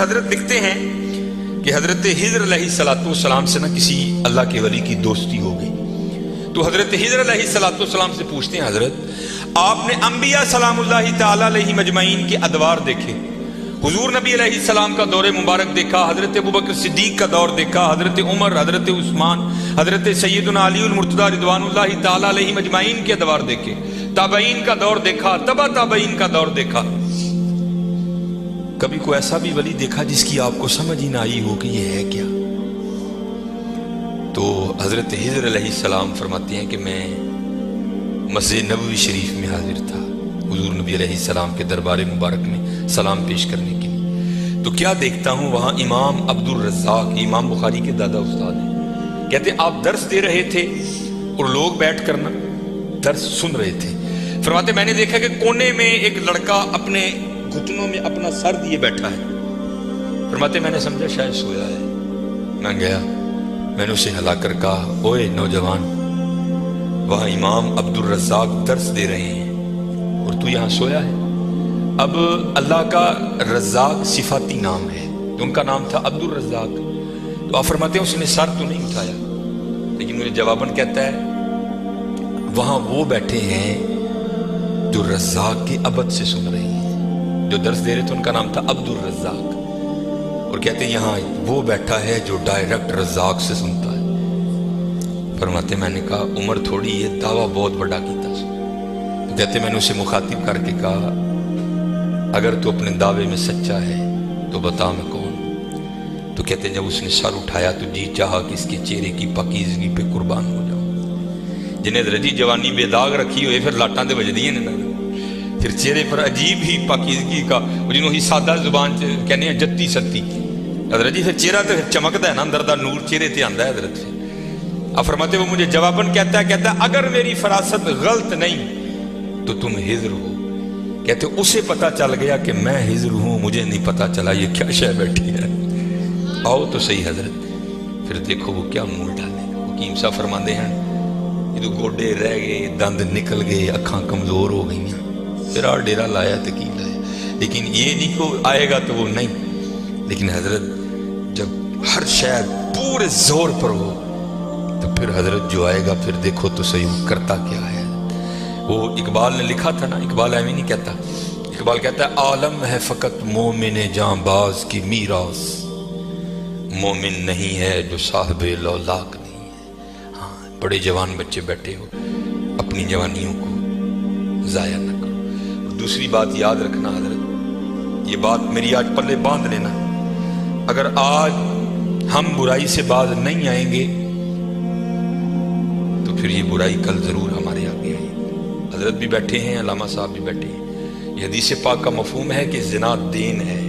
حضرت لکھتے ہیں کہ حضرت خضر علیہ السلام سے نا کسی اللہ کے ولی کی دوستی ہو گئی، تو حضرت خضر علیہ السلام سے پوچھتے ہیں حضرت آپ نے انبیاء سلام اللہ تعالی علیہ مجمعین کے ادوار دیکھے، حضور نبی علیہ السلام کا دور مبارک دیکھا، حضرت ابوبکر صدیق کا دور دیکھا، حضرت عمر، حضرت عثمان، حضرت سیدنا علی المرتضی رضوان اللہ تعالی علیہ مجمعین کے ادوار دیکھے، تابعین کا دور دیکھا، تبع تابعین کا دور دیکھا، کبھی کوئی ایسا بھی ولی دیکھا جس کی آپ کو سمجھ ہی نہ آئی ہو کہ یہ ہے کیا؟ تو حضرت خضر علیہ السلام فرماتے ہیں کہ میں مسجد نبوی شریف میں حاضر تھا حضور نبی علیہ السلام کے دربار مبارک میں سلام پیش کرنے کے لیے، تو کیا دیکھتا ہوں وہاں امام عبد الرزاق، امام بخاری کے دادا استاد ہیں، کہتے ہیں آپ درس دے رہے تھے اور لوگ بیٹھ کر نا درس سن رہے تھے، فرماتے میں نے دیکھا کہ کونے میں ایک لڑکا اپنے گھٹنوں میں اپنا سر دیے بیٹھا ہے، فرماتے میں نے سمجھا شاید سویا ہے، میں گیا، میں نے اسے ہلا کر کہا اوئے نوجوان، وہاں امام عبد الرزاق درس دے رہے ہیں اور تو یہاں سویا ہے؟ اب اللہ کا رزاق صفاتی نام ہے، تو ان کا نام تھا عبد الرزاق، تو آپ فرماتے ہیں اس نے سر تو نہیں اٹھایا، لیکن مجھے جواباً کہتا ہے وہاں وہ بیٹھے ہیں جو رزاق کے ابد سے سن رہے ہیں، جو درس دے رہے تھے ان کا نام تھا عبد الرزاق، اور کہتے ہیں یہاں وہ بیٹھا ہے جو ڈائریکٹ رزاق سے سنتا ہے۔ فرماتے میں نے کہا عمر تھوڑی یہ دعویٰ بہت بڑا کیتا، تو کہتے میں نے اسے مخاطب کر کے کہا اگر تو اپنے دعوے میں سچا ہے تو بتا میں کون؟ تو کہتے ہیں جب اس نے سر اٹھایا تو جی چاہا کہ اس کے چہرے کی پاکیزگی پہ قربان ہو جاؤں، جنہیں رجی جوانی بے داغ رکھی ہوئے پھر لاٹاں دے وجدی ہیں نا، پھر چہرے پر عجیب ہی پاکیزگی کا، جنہوں ہی سادہ زبان کہنے ہیں جتی ستی حضرت جی، پھر چہرہ تو چمکتا ہے نا، اندر دا نور چہرے تے آندا ہے حضرت سے۔ اب فرماتے وہ مجھے جواباً کہتا ہے اگر میری فراست غلط نہیں تو تم خضر ہو، کہتے اسے پتا چل گیا کہ میں خضر ہوں، مجھے نہیں پتا چلا یہ کیا شے بیٹھی ہے، آؤ تو صحیح حضرت، پھر دیکھو وہ کیا منہ ڈالے، حکیم صاحب فرماندے ہیں جدو گوڈے رہ گئے، دند نکل گئے، اکھاں کمزور ہو گئی، پھر آ ڈیرا لایا تو کی لایا، لیکن یہ نہیں کہ آئے گا تو وہ نہیں، لیکن حضرت جب ہر شاید پورے زور پر ہو تو پھر حضرت جو آئے گا پھر دیکھو تو صحیح وہ کرتا کیا ہے۔ وہ اقبال نے لکھا تھا نا، اقبال ایویں نہیں کہتا، اقبال کہتا ہے عالم ہے فقط مومن جاں باز کی میراث، مومن نہیں ہے جو صاحب لولاک نہیں ہے۔ ہاں بڑے جوان بچے بیٹھے ہو، اپنی جوانیوں کو ضائع نہ کرو۔ دوسری بات یاد رکھنا حضرت، یہ بات میری آج پلے باندھ لینا، اگر آج ہم برائی سے باز نہیں آئیں گے تو پھر یہ برائی کل ضرور ہمارے آگے آئے گی۔ حضرت بھی بیٹھے ہیں، علامہ صاحب بھی بیٹھے ہیں، یہ حدیث پاک کا مفہوم ہے کہ زنا دین ہے،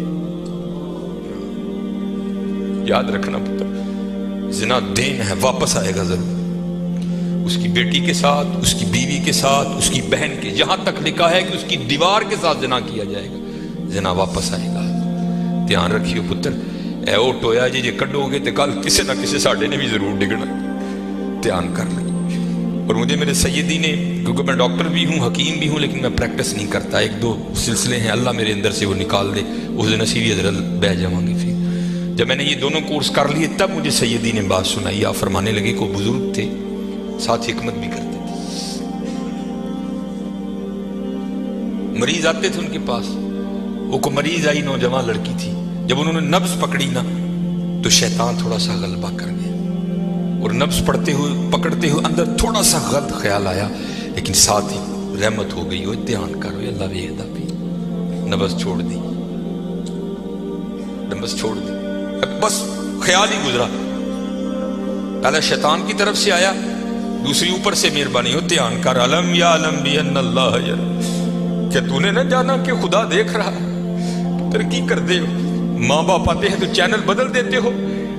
یاد رکھنا پتر، زنا دین ہے، واپس آئے گا ضرور، اس کی بیٹی کے ساتھ، اس کی بیوی کے ساتھ، اس کی بہن کے، یہاں تک لکھا ہے کہ اس کی دیوار کے ساتھ زنا کیا جائے گا، زنا واپس آئے گا۔ دھیان رکھیو پتر، اے او ٹویا جی کڈو گے تو کل کسی نہ کسی ساڈے نے بھی ضرور ڈگنا، دھیان کر لیں۔ اور مجھے میرے سیدی نے، کیونکہ میں ڈاکٹر بھی ہوں، حکیم بھی ہوں، لیکن میں پریکٹس نہیں کرتا، ایک دو سلسلے ہیں اللہ میرے اندر سے وہ نکال دے، اس دن اسی حضرت بہ جاؤں گے۔ پھر جب میں نے یہ دونوں کورس کر لیے تب مجھے سیدی نے بات سنائی، آپ فرمانے لگے کو بزرگ تھے ساتھ حکمت بھی کرتے تھے، مریض آتے تھے ان کے پاس، وہ کو مریض آئی نوجوان لڑکی تھی، جب انہوں نے نبض پکڑی نا تو شیطان تھوڑا سا غلبہ کر گیا، اور نبض پڑھتے ہوئے پکڑتے ہوئے اندر تھوڑا سا غلط خیال آیا، لیکن ساتھ ہی رحمت ہو گئی، وہ دھیان کرو اللہ ویدہ بھی، نبض چھوڑ دی، نبض چھوڑ دی، بس خیال ہی گزرا، پہلے شیطان کی طرف سے آیا، دوسری اوپر سے مہربانی ہو دھیان کر، علم یا علم بھی ان اللہ یا، کیا تو نے نہ جانا کہ خدا دیکھ رہا ہے؟ ترقی کر دے ہو، ماں باپ آتے ہیں تو چینل بدل دیتے ہو،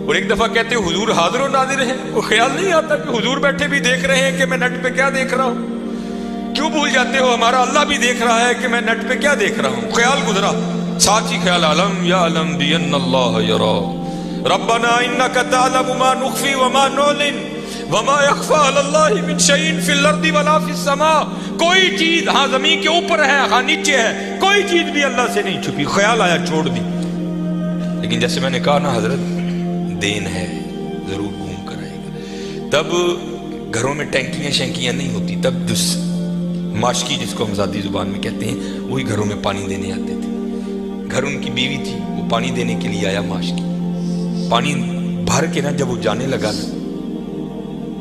اور ایک دفعہ کہتے ہو حضور حاضر و ناظر ہیں، وہ خیال نہیں آتا کہ حضور بیٹھے بھی دیکھ رہے ہیں کہ میں نیٹ پہ کیا دیکھ رہا ہوں؟ کیوں بھول جاتے ہو ہمارا اللہ بھی دیکھ رہا ہے کہ میں نیٹ پہ کیا دیکھ رہا ہوں؟ خیال گزرا، ساتھ ہی خیال علم یا علم بھی ان اللہ یرا، ربنا انک تعلم ما نخفی وما نعلن وما یخفی علی اللہ من شیء فی الارض ولا فی السماء، کوئی چیز ہاں زمین کے اوپر ہے ہاں نیچے ہے، کوئی چیز بھی اللہ سے نہیں چھپی، خیال آیا چھوڑ دی، لیکن جیسے میں نے کہا نا حضرت دین ہے ضرور گھوم کر آئے گا. تب گھروں میں ٹینکیاں شینکیاں نہیں ہوتی, تب جس ماشکی جس کو ہم ذاتی زبان میں کہتے ہیں وہی گھروں میں پانی دینے آتے تھے. گھر ان کی بیوی تھی, وہ پانی دینے کے لیے آیا ماشکی. پانی بھر کے نا جب وہ جانے لگا نا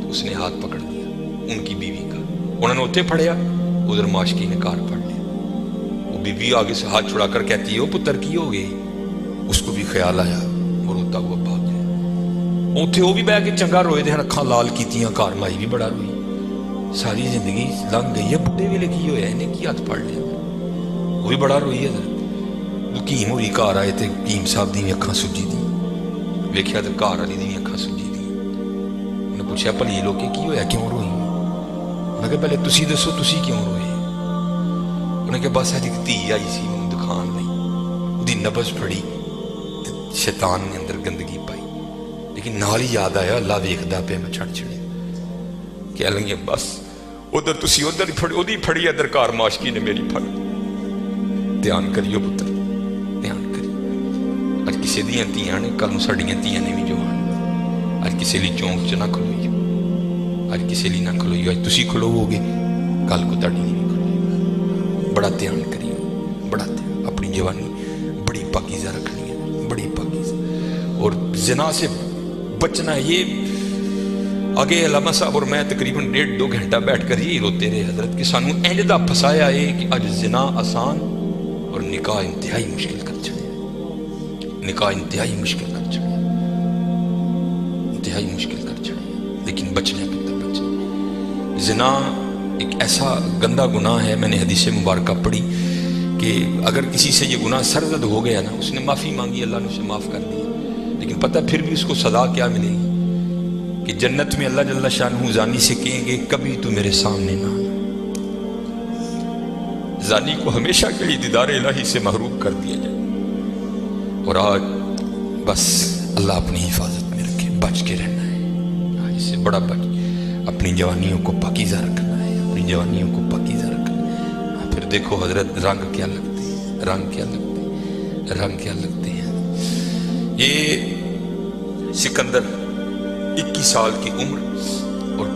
تو اس نے ہاتھ پکڑ دیا ان کی بیوی کا. انہوں نے اتنے پھڑیا, ادھر ماشکی نے کار پڑ لیا. وہ بیوی آگے سے ہاتھ چھڑا کر کہتی ہے وہ پتر کی ہو گئی. اس کو بھی خیال آیا, وہ روتا ہوا بھاگ گیا. اتنے وہ بھی بہ کے چنگا روئے تھے, اکھاں لال کیتیاں, کار مائی بھی بڑا روئی. ساری زندگی لنگ گئی ہے, بڈھے ویلے کی ہویا انہیں کی ہاتھ پڑ لیا. وہ بھی بڑا روئی ہے. حکیم ہوئی گھر آئے تے حکیم صاحب دی اکھاں سجی دی, ویکھیا تے گھر والی دی اکھاں سجی دی. انہیں پوچھا بھلی لوکے کی ہویا, کیوں روئی؟ انہیں کہا پہلے تسی دسو تسی کیوں روئے؟ انہیں کہا بس ایک دھی آئی سی مینوں دکھان لئی, دی نبض پھڑی تے شیطان نے اندر گندگی پائی. لیکن نال ہی یاد آیا اللہ ویکھدا پیا میں چھڑ چھڑے. کہہ لگے بس ادھر تسی ادھر پھڑی, پھڑی ادھر کار ماشکی نے میری پھڑ. دھیان کریو پتر, دھیان کریو. اج کسی دیاں تیاں نے, کل نوں ساڈیاں تیاں نے بھی جو آن. اج کسی لی چونک چ نہ کھلوئیو, اج کسی لی نہ کھلوئیو. اج تسی کھلوو گے کل کو تہاڈی نہیں بھی کھلوئے. بڑا دھیان کریو, بڑا دھیان. اپنی جوانی بڑی پاکیزہ رکھنی ہے, بڑی پاکیزہ. اور زنا سے بچنا ہے. یہ آگے علامہ صاحب اور میں تقریباً 1.5-2 گھنٹہ بیٹھ کر یہی روتے رہے حضرت کہ سانو اینج دا پھسایا ہے کہ اج زنا آسان اور نکاح انتہائی مشکل کر چھڑے. نکاح انتہائی مشکل کر چھڑے, انتہائی مشکل کر چھڑے. لیکن بچنے پتہ بچنے. زنا ایک ایسا گندا گناہ ہے, میں نے حدیث مبارکہ پڑھی کہ اگر کسی سے یہ گناہ سرزد ہو گیا نا, اس نے معافی مانگی, اللہ نے اسے معاف کر دیا, لیکن پتہ پھر بھی اس کو سزا کیا ملے گی کہ جنت میں اللہ جل شانہ زانی سے کہیں گے کبھی تو میرے سامنے نہ آنا. زانی کو ہمیشہ کے لیے دیدار الہی سے محروم کر دیا جائے. اور آج بس اللہ اپنی حفاظت میں رکھے, بچ کے رہنا ہے. اس سے بڑا بچ, اپنی جوانیوں کو پاکیزہ رکھنا ہے, اپنی جوانیوں کو پاکیزہ رکھنا ہے. پھر دیکھو حضرت رنگ کیا لگتے ہیں, رنگ کیا لگتے ہیں, رنگ کیا لگتے ہیں. یہ سکندر 21 سال کی عمر اور